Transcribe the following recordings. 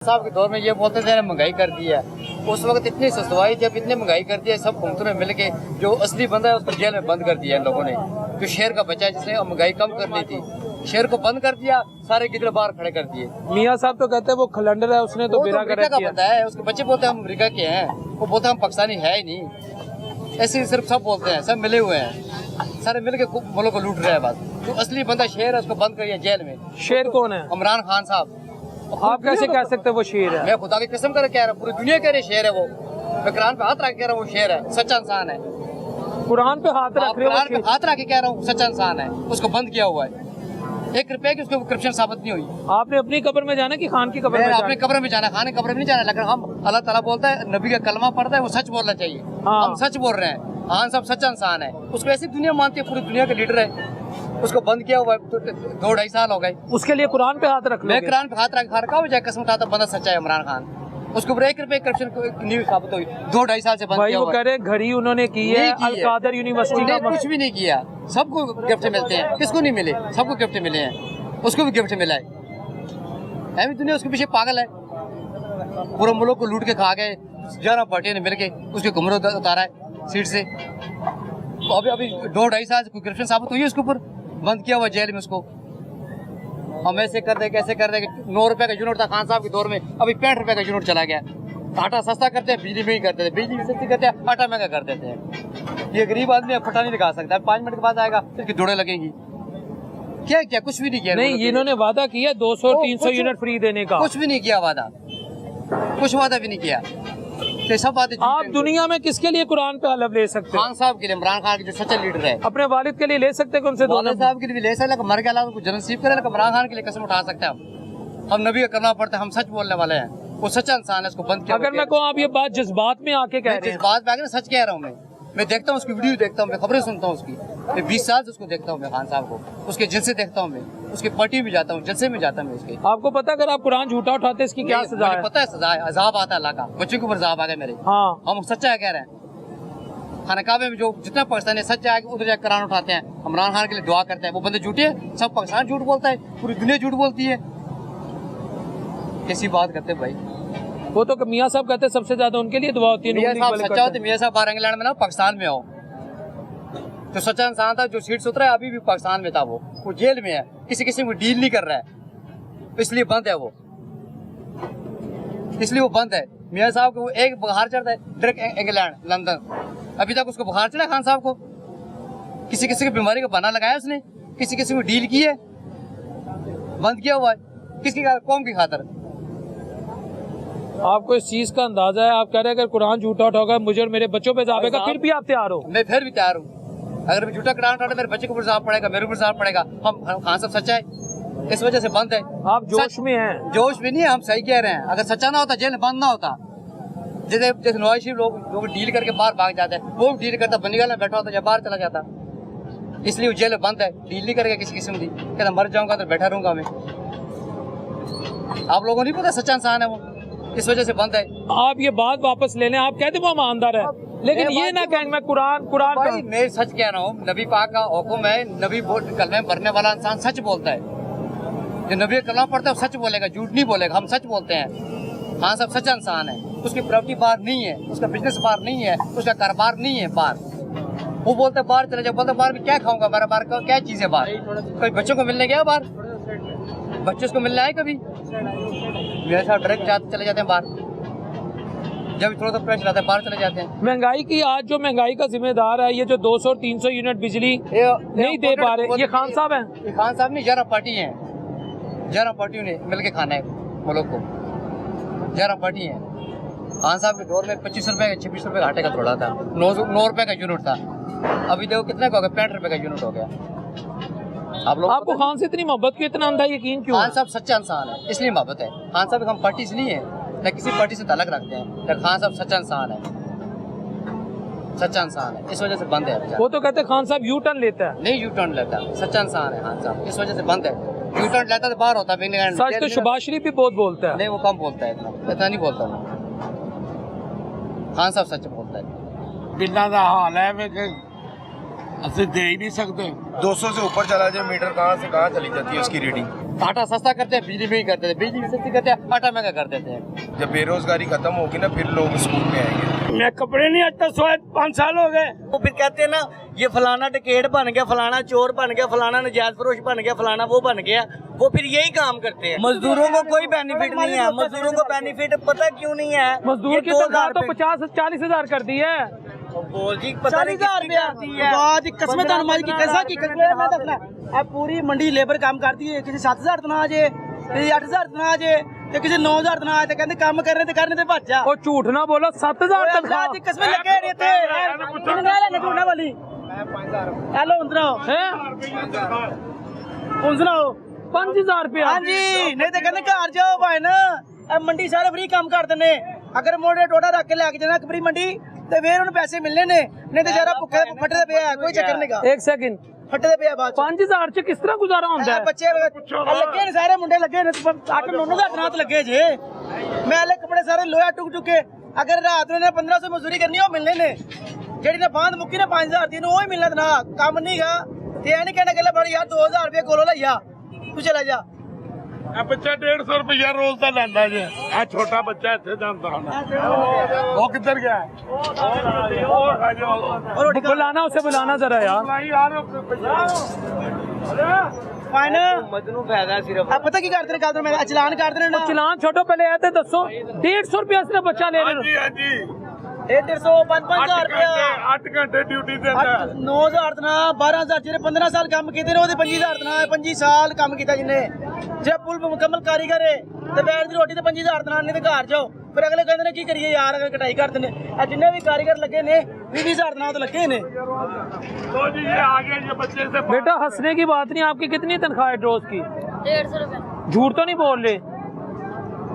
साहब के दौर में ये बोलते थे महंगाई कर दी है। उस वक्त इतनी सस्ताई जब इतनी महंगाई कर दी है, सब हुकूमतों ने मिल के जो असली बंदा है उसको जेल में बंद कर दिया इन लोगों ने। जो शहर का बच्चा है जिसने महंगाई कम करनी थी, शहर को बंद कर दिया, सारे गिदड़ बाहर खड़े कर दिए। मियाँ साहब तो कहते हैं वो खलंडर है, उसने तो बेड़ा गर्क किया। बंदा है, उसके बच्चे बोलते हैं हम अमेरिका के हैं, वो बोलते हैं हम पाकिस्तानी है ही नहीं। ऐसे सिर्फ सब बोलते हैं, सब मिले हुए हैं, सारे मिल के मुल्क को लूट रहे हैं। बस जो असली बंदा शेर है उसको बंद करिए जेल में। शेर कौन है? इमरान खान साहब। आप कैसे कह सकते हैं वो शेर है? मैं खुदा की कसम कर कह रहा हूँ, पूरी दुनिया कह रही शेर है वो। मैं कुरान पे हाथ रख के कह रहा हूँ वो शेर है, सच्चा इंसान है। कुरान पे हाथ रख रहे हो? कुरान पे हाथ रख के कह रहा हूँ सच्चा इंसान है, उसको बंद किया हुआ है। 1 रुपए की उसको करप्शन साबित नहीं हुई। आपने अपनी कब्र में जाना कि खान की कब्र में जाना? अपने कब्र में जाना, खान की कब्र में नहीं जाना। लेकिन हम अल्लाह ताला बोलता है, नबी का कलमा पढ़ता है, वो सच बोलना चाहिए। हाँ। हम सच बोल रहे हैं। खान साहब सच्चा इंसान है, उसको ऐसी दुनिया मानती है, पूरी दुनिया का लीडर है। उसको बंद किया हुआ है, 2-2.5 साल हो गए। उसके लिए कुरान पे हाथ रख लो? मैं कुरान पे हाथ रख रखा हो जाए, कसम उठाता बंदा सच्चा है इमरान खान। उसके ऊपर 1 रुपए करप्शन न्यूज साबित हुई, 2-2.5 साल से बंद भाई किया वो हुआ कह रहे घड़ी उन्होंने की है, अल-कादर यूनिवर्सिटी का। कुछ भी नहीं किया, सबको गिफ्ट मिलते हैं। किसको नहीं मिले? सबको गिफ्ट मिले हैं, उसको भी गिफ्ट मिला है। अभी दुनिया उसके पीछे पागल है, पूरे मुल्क को लूट के खा गए। 11 पार्टियों ने मिलके उसके कमरे उतारा है सीट से। तो अभी 2-2.5 साल से करप्शन साबित हुई है, उसके ऊपर बंद किया हुआ जेल में उसको। हम ऐसे कर दे कैसे कर दे। 9 रुपए का यूनिट था खान साहब के दौर में, अभी 65 रुपए का यूनिट चला गया। आटा सस्ता करते हैं, बिजली महंगी करते थे, बिजली सस्ती करते हैं, आटा महंगा कर देते हैं। ये गरीब आदमी फटा नहीं लगा सकता, 5 मिनट के बाद आएगा इसकी दौड़े लगेंगी। क्या किया? कुछ भी नहीं किया। नहीं, इन्होंने वादा किया 200-300 यूनिट फ्री देने का। कुछ भी नहीं किया वादा, कुछ वादा भी नहीं किया। तो सब बातें आप दुनिया में किसके लिए कुरान पे हलफ ले सकते हैं? खान साहब के लिए, इमरान खान के जो सच्चा लीडर है। अपने वालिद के लिए ले सकते हैं? उनसे दोनों साहब के लिए भी ले सकते, मर के अलावा जन्नत नसीब करे। इमरान खान के लिए कसम उठा सकते हैं हम नबी का करना पड़ता है। हम सच बोलने वाले हैं, वो सच्चा इंसान है, उसको बंद किया। अगर मैं कहूँ आप ये बात जज्बात में आके कह रहे हैं? जज्बात में आके सच कह रहा हूँ। मैं देखता हूँ उसकी वीडियो देखता हूँ, मैं खबरें सुनता हूँ उसकी। मैं 20 साल से उसको देखता हूँ, मैं खान साहब को उसके जलसे देखता हूँ, मैं उसकी पार्टी में जाता हूँ, जलसे में जाता हूँ मैं उसके। आपको पता अगर आप कुरान झूठा उठाते इसकी क्या सजा है? पता है सजा है, अजाब आता है अल्लाह का। बच्चों के ऊपर अजाब आ गए मेरे। हाँ, हम सच्चा कह रहे हैं। खाना काबे में जो जितना पाकिस्तानी सच्चा है उधर जाकर कुरान उठाते हैं, इमरान खान के लिए दुआ करते हैं। वो बंदे झूठे हैं, सब पाकिस्तान झूठ बोलता है, पूरी दुनिया झूठ बोलती है। कैसी बात करते हैं भाई? वो तो मियाँ साहब कहते हैं सबसे ज्यादा उनके लिए दुआ होती है। मियाँ साहब सच्चा होते, मियाँ साहब बाहर इंग्लैंड में ना पाकिस्तान में हो। जो सच्चा इंसान था, जो सीट से उतरा है, अभी भी पाकिस्तान में था। वो जेल में है, किसी किसी को डील नहीं कर रहा है, इसलिए बंद है वो, इसलिए वो बंद है। मियाँ साहब को एक बुखार चढ़ता है डायरेक्ट इंग्लैंड लंदन। अभी तक उसको बुखार चढ़ा खान साहब को, किसी किसी की बीमारी का बहाना लगाया उसने, किसी किसी को डील की है, बंद किया हुआ है। किसकी कौम की खातर? आपको इस चीज का अंदाजा है? आप कह रहे हैं अगर कुरान झूठा उठाओगा मुझे और मेरे बच्चों पे जाएगा, फिर भी आप तैयार हो? मैं फिर भी तैयार हूँ। अगर मैं झूठा कुरान उठाता मेरे बच्चे को ऊपर पड़ेगा, मेरे ऊपर साफ पड़ेगा। हम खान साहब सच्चा है, इस वजह से बंद है। आप जोश में हैं? जोश में नहीं है, हम सही कह रहे हैं। अगर सच्चा ना होता जेल बंद ना होता। जैसे नवाज शरीफ लोग डील करके बाहर भाग जाते हैं, वो डील करता बंदीगढ़ में बैठा होता या बाहर चला जाता, इसलिए जेल बंद है। डील नहीं करेगा किसी किस्म की, कहता मर जाऊंगा तो बैठा रहूंगा मैं। आप लोगों को नहीं पता सच्चा इंसान है वो, इस वजह से बंद है। आप ये बात वापस ले लें, आप कहते वो ईमानदार है, लेकिन ये ना कहें मैं कुरान भाई, मैं सच कह रहा हूँ। नबी पाक का हुक्म है, नबी कलमे पढ़ने वाला इंसान सच बोलता है। जो नबी कलमा पढ़ता है वो सच बोलेगा, झूठ नहीं बोलेगा। हम सच बोलते हैं। हाँ सब सच्चा इंसान है, उसकी प्रॉपर्टी बाहर नहीं है, उसका बिजनेस बाहर नहीं है, उसका कारोबार नहीं है बाहर। वो बोलते बाहर चले जाओ, बोलते बाहर में क्या खाऊंगा, मेरा बाहर का क्या चीज़ है बाहर? कभी बच्चों को मिलने गया बाहर? बच्चे उसको मिलने आए कभी? मेरे साथ डायरेक्ट चले जाते हैं बाहर, जब थोड़ा सा प्रेशर आता है बाहर चले जाते हैं। महंगाई की, आज जो महंगाई का जिम्मेदार है, ये जो 200 और 300 यूनिट बिजली नहीं दे पा रहे, ये खान साहब हैं? ये खान साहब नहीं, 11 पार्टी हैं। 11 पार्टियों ने मिलके खाना है मुल्क को, 11 पार्टी हैं। खान साहब के दौर में 25 रुपए का 26 रुपए घाटे का थोड़ा था, 9 रुपए का यूनिट था। अभी देखो कितने का हो गया, 65 रुपए का यूनिट हो गया। आप लोग आपको खान से इतनी मोहब्बत क्यों, इतना अंधा यकीन क्यों? खान साहब सच्चा इंसान है, इसलिए मोहब्बत है। खान साहब हम पार्टी से नहीं है, न किसी पार्टी से ताल्लुक रखते हैं, लेकिन खान साहब सच्चा इंसान है, सच्चा इंसान है, इस वजह से बंद है। वो तो कहते हैं खान साहब यू टर्न लेता है। नहीं, यू टर्न लेता, सच्चा इंसान है खान साहब, इस वजह से बंद है। यू टर्न लेता तो बाहर होता। सच तो शहबाज शरीफ भी बहुत बोलता है। नहीं, वो कम बोलता है, इतना नहीं बोलता वो। खान साहब सच बोलता है। बिना का हाल है असं दे ही नहीं सकते। 200 से ऊपर चला जाए मीटर, कहाँ से कहाँ चली जाती है उसकी रीडिंग। आटा सस्ता करते हैं, बिजली महंगी करते थे, बिजली सस्ती करते हैं, आटा महंगा कर देते हैं। जब बेरोजगारी खत्म होगी ना फिर लोग स्कूल में आएंगे। मैं कपड़े नहीं आता 5 साल हो गए। वो फिर कहते हैं ना ये फलाना डकैत बन गया, फलाना चोर बन गया, फलाना नजायज फरोश बन गया, फलाना वो बन गया। वो फिर यही काम करते हैं। मजदूरों को कोई बेनिफिट नहीं है। मजदूरों को बेनिफिट पता क्यों नहीं है? मजदूर की तनख्वाह तो 50-40 हजार कर दी है। जी पता नहीं कसमें मैं दसना अब पूरी मंडी लेबर काम करती है। किसी 7,000 तनख्वाह जे, किसी 8,000 तनख्वाह जे, ते किसी 9,000 तनख्वाह ते कहते काम करने ते भज जा। वो झूठ ना बोलो, 7,000 तनख्वाह कसमें लगे नहीं थे झूठना वाली। हेलो सुनाओ हैं? सुनाओ 5,000 रुपया। हाँ जी, नहीं तो कहते घर जाओ भाई ना मंडी सारे फ्री काम कर देने। अगर मोड़े टोटा रख के लेके जाना कपड़ी मंडी तो फिर उन्हें पैसे मिलने ने, नहीं तो सारा भुखे फटे पे है। कोई चक्कर नहीं का। एक सेकंड, फटे पे है बात 5,000 च किस तरह गुजारा होता है? बच्चे लगे ने, सारे मुंडे लगे ने, 8-9 हज़ार लगे जे। मैं कपड़े सारे लोया टुक टुके। अगर रात ने 1500 मजदूरी करनी वो मिलने ने, जेडी ने बांध मुक्की ने 5,000 दी वो ही मिलना ना। काम नहीं गा ते नहीं कहना गल बड़ी यार 2,000 रुपये कोलो लिया तू चला जा। बच्चा 150 रुपया रोज का लेंदा जे। आ छोटा बच्चा इत्थे जांदा होना, वो किधर गया? बुलाना उसे, बुलाना जरा यार। मजनू फायदा सिर्फ पता की करते कल मैं चलान कर देना। चलान छोटो, पहले आए थे दसो। 150 रुपया सिर्फ बच्चा ले रहे। 150 5,000 रुपया 8 घंटे ड्यूटी देता। 9,000 तना 12,000 जिन्हें 15 साल काम किए 25,000 तना 25 साल काम किया जिन्हें। जब पुल मुकम्मल कारीगर है तो बैठ दी रोटी तो 25,000 तना नहीं तो घर जाओ। फिर अगले कहते ने की करिए यार, अगर कटाई करते हैं जिन्हें भी कारीगर लगे ने 20,000 तना तो लगे ने। तो जी ये आ गया, ये बच्चे से बेटा हंसने की बात नहीं। आपकी कितनी तनख्वाह है रोज की? 150 रुपए। झूठ तो नहीं बोल रहे?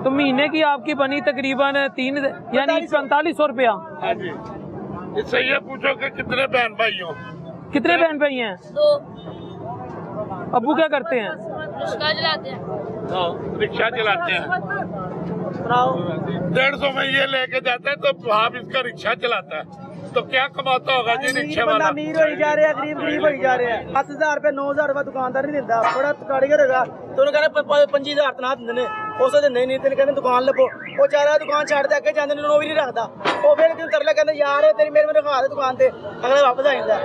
तो महीने की आपकी बनी तकरीबन 3 यानी 4500 रुपया। हाँ जी, इससे ये पूछो कि कितने बहन भाई हो? कितने बहन भाई हैं? 2 अब्बू क्या करते हैं? रिक्शा चलाते हैं। रिक्शा चलाते हैं। 150 में ये लेके जाते हैं तो आप इसका रिक्शा चलाता है तो क्या कमाता होगा जी रिक्शा वाला? अमीर हो जा रहे हैं, गरीब हो जा रहे हैं। 7,000 रुपए 9,000 रुपए दुकानदार नहीं दिता। बड़ा कारीगर होगा तो उन्होंने कहना 25,000 तना देने उस नहीं कहते दुकान लभो। वो चारा दुकान छड़ दे अगे जाते वो भी नहीं रखता। वो फिर तरला कहते यार तेरी मेरे रखा दे दुकान से, अगले वापस आ जाता।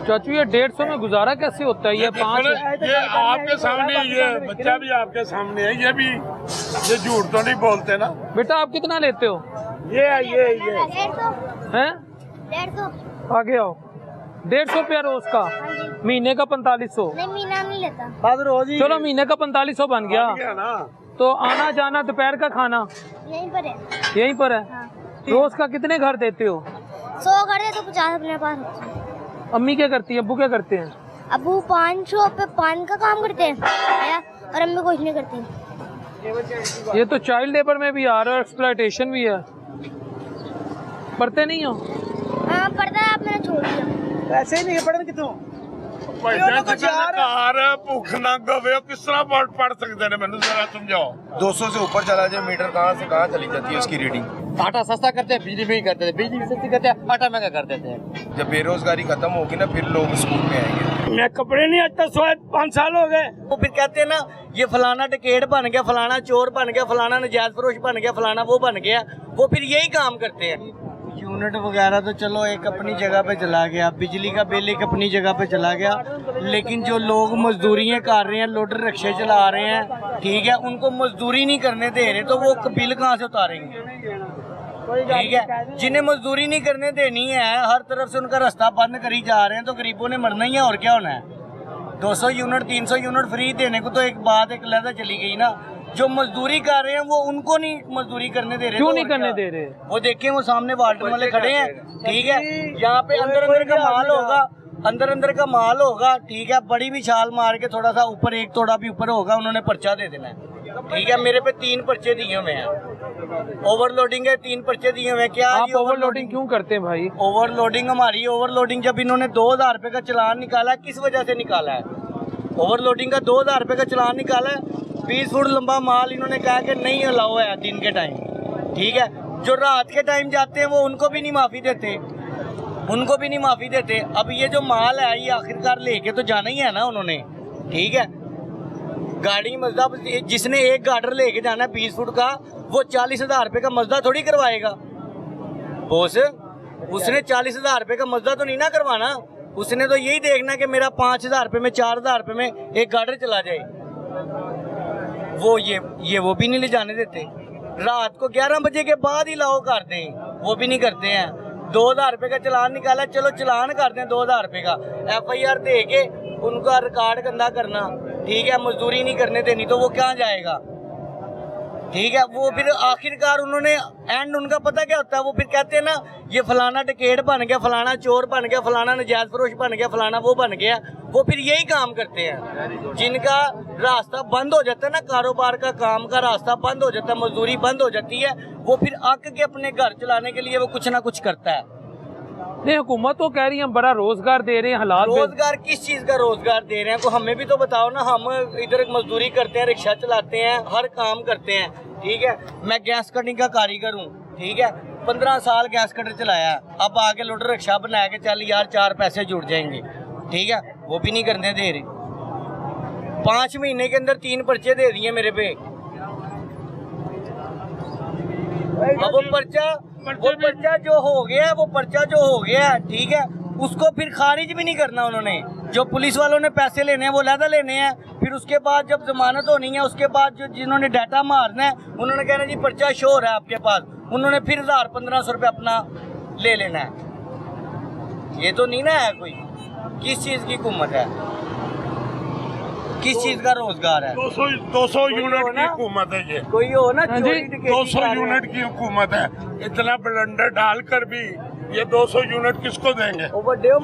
चाचू ये 150 में गुजारा कैसे होता है? ये 5 ये आपके सामने, ये बच्चा भी आपके सामने है, ये भी ये झूठ तो नहीं बोलते ना। बेटा आप कितना लेते हो? ये 150 हैं? 150 आगे आओ। 150 रुपया रोज का, महीने का 4500। नहीं, मीना नहीं लेता। बस रोज ही चलो महीने का 4500 बन गया। ना तो आना जाना दोपहर का खाना यहीं पर है। यहीं पर है। हाँ। रोज का कितने घर देते हो? 100 कर दे तो 50 अपने पास होते हैं। अम्मी क्या करती है, अब्बू क्या करते हैं? अबू पान शॉप पे पान का काम करते हैं और अम्मी कुछ नहीं करती। ये तो चाइल्ड लेबर में भी आ रहा है, एक्सप्लॉयटेशन भी है। पढ़ते नहीं हो? हाँ पढ़ता है, आप मैंने छोड़ दिया। ऐसे ही नहीं पढ़न कितों भूख नंग हो किस तरह पढ़ सकते हैं? मैंने जरा समझाओ। 200 से ऊपर चला जाए मीटर कहाँ से कहाँ चली जाती है उसकी रीडिंग। आटा सस्ता करते हैं, बिजली महंगी करते थे, बिजली सस्ती करते हैं, आटा महंगा कर देते हैं। जब बेरोजगारी खत्म होगी ना फिर लोग स्कूल में आएंगे। मैं कपड़े नहीं आता 5 साल हो गए। वो फिर कहते हैं ना ये फलाना डकैत बन गया, फलाना चोर बन गया, फलाना नजायज फरोश बन गया, फलाना वो बन गया। वो फिर यही काम करते हैं। यूनिट वगैरह तो चलो एक अपनी जगह पे चला गया, बिजली का बिल एक अपनी जगह पे चला गया, लेकिन जो लोग मजदूरियाँ कर रहे हैं, लोडर रिक्शे चला रहे हैं, ठीक है, उनको मजदूरी नहीं करने दे रहे तो वो बिल कहाँ से उतारेंगे? ठीक है, जिन्हें मजदूरी नहीं करने देनी है हर तरफ से उनका रास्ता बंद करी जा रहे हैं तो गरीबों ने मरना ही है और क्या होना है। 200 यूनिट 300 यूनिट फ्री देने को तो एक बात एक लहदा चली गई ना। जो मजदूरी कर रहे हैं वो उनको नहीं मजदूरी करने दे रहे। क्यों तो नहीं करने दे रहे? वो देखिए वो सामने वाल्टन वाले खड़े हैं, ठीक है, यहाँ पे अंदर का माल होगा, अंदर का माल होगा, ठीक है, बड़ी भी छाल मार के थोड़ा सा ऊपर एक थोड़ा भी ऊपर होगा उन्होंने पर्चा दे देना है। ठीक है, मेरे पे 3 पर्चे दिए हुए हैं, ओवरलोडिंग है, 3 पर्चे दिए हुए हैं। क्या आप ओवरलोडिंग क्यों करते हैं भाई? ओवरलोडिंग हमारी ओवरलोडिंग जब इन्होंने 2,000 रुपये का चलान निकाला है, किस वजह से निकाला है? ओवरलोडिंग का 2,000 रुपये का चलान निकाला है। 20 फुट लंबा माल इन्होंने कहा कि नहीं अलाउ है दिन के टाइम, ठीक है। जो रात के टाइम जाते हैं वो उनको भी नहीं माफ़ी देते, उनको भी नहीं माफ़ी देते। अब ये जो माल है ये आखिरकार लेके तो जाना ही है ना उन्होंने, ठीक है। गाड़ी मजदा, जिसने एक गार्डर लेके जाना है 20 फुट का, वो 40,000 रुपये का मजदा थोड़ी करवाएगा बॉस। उसने 40,000 रुपये का मजदा तो नहीं ना करवाना, उसने तो यही देखना कि मेरा 5,000 रुपये में 4,000 रुपये में एक गार्डर चला जाए। वो वो भी नहीं ले जाने देते। रात को 11 बजे के बाद ही लाओ करते हैं, वो भी नहीं करते हैं। 2,000 रुपये का चलान निकाला, चलो चलान करते हैं 2,000 रुपये का, FIR दे के उनका रिकॉर्ड गंदा करना, ठीक है। मजदूरी नहीं करने देनी तो वो कहाँ जाएगा, ठीक है। वो फिर आखिरकार उन्होंने एंड उनका पता क्या होता है, वो फिर कहते हैं ना ये फलाना डकैत बन गया, फलाना चोर बन गया, फलाना नजायज फरोश बन गया, फलाना वो बन गया। वो फिर यही काम करते हैं। जिनका रास्ता बंद हो जाता है ना, कारोबार का काम का रास्ता बंद हो जाता है, मजदूरी बंद हो जाती है, वो फिर अक के अपने घर चलाने के लिए वो कुछ ना कुछ करता है। नहीं, हुकूमत तो कह रही है हम बड़ा रोजगार दे रहे हैं, हालात रोजगार किस चीज का रोजगार दे रहे हैं, को हमें भी तो बताओ ना। हम इधर मजदूरी करते हैं, रिक्शा चलाते हैं, हर काम करते हैं, ठीक है। मैं गैस कटिंग का कारीगर हूँ, ठीक है। 15 साल गैस कटर चलाया, अब आके लोडर रिक्शा बना के चल यार 4 पैसे जुड़ जाएंगे, ठीक है। वो भी नहीं करने दे रहे। 5 महीने के अंदर 3 पर्चे दे दिए मेरे पे। अब वो पर्चा जो हो गया, वो पर्चा जो हो गया, ठीक है, उसको फिर खारिज भी नहीं करना उन्होंने। जो पुलिस वालों ने पैसे लेने हैं वो लहदा लेने हैं, फिर उसके बाद जब जमानत होनी है, उसके बाद जो जिन्होंने डाटा मारना है उन्होंने कहना जी पर्चा शो हो रहा है आपके पास, उन्होंने फिर 1,000-1,500 रुपये अपना ले लेना है। ये तो नहीं ना है कोई। किस चीज़ की हुकूमत है, किस चीज़ का रोजगार है? 200 यूनिट की हुकूमत है ये, कोई हो ना, 200 यूनिट की हुकूमत है। इतना ब्लंडर डालकर भी ये 200 यूनिट किसको देंगे?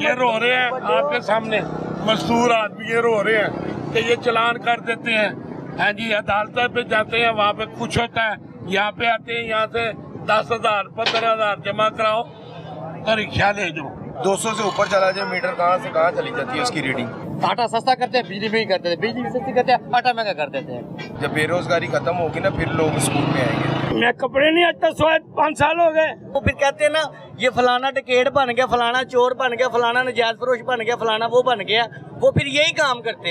ये रो रहे हैं आपके सामने, मजदूर आदमी ये रो रहे हैं कि ये चलान कर देते हैं। हाँ जी, अदालत पे जाते हैं, वहाँ पे कुछ होता है, यहाँ पे आते हैं, यहाँ से 10,000 15,000 जमा कराओ तो रिक्शा ले जाओ। 200 से ऊपर चला जाए मीटर, कहाँ से कहाँ चली जाती है उसकी रीडिंग। आटा सस्ता करते हैं, बिजली भी करते थे, बिजली सस्ती करते हैं, आटा महंगा कर देते हैं। जब बेरोजगारी खत्म होगी ना, फिर लोग स्कूल में आएंगे। मैं कपड़े नहीं आता, 5 साल हो गए। वो फिर कहते हैं ना ये फलाना डकैत बन गया, फलाना चोर बन गया, फलाना नजायज फरोश बन गया, फलाना वो बन गया। वो फिर यही काम करते हैं।